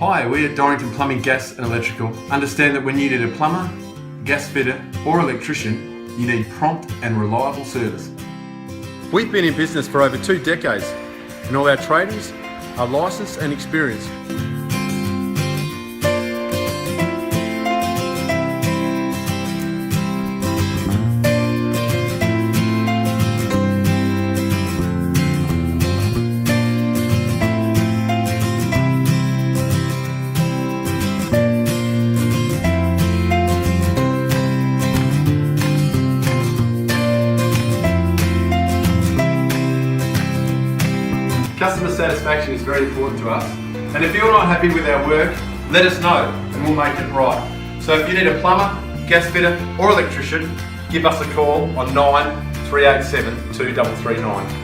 Hi, we at Dorrington Plumbing, Gas and Electrical understand that when you need a plumber, gas fitter or electrician, you need prompt and reliable service. We've been in business for over 2 decades and all our tradies are licensed and experienced. Customer satisfaction is very important to us, and if you're not happy with our work, let us know and we'll make it right. So if you need a plumber, gas fitter or electrician, give us a call on 9387 2339.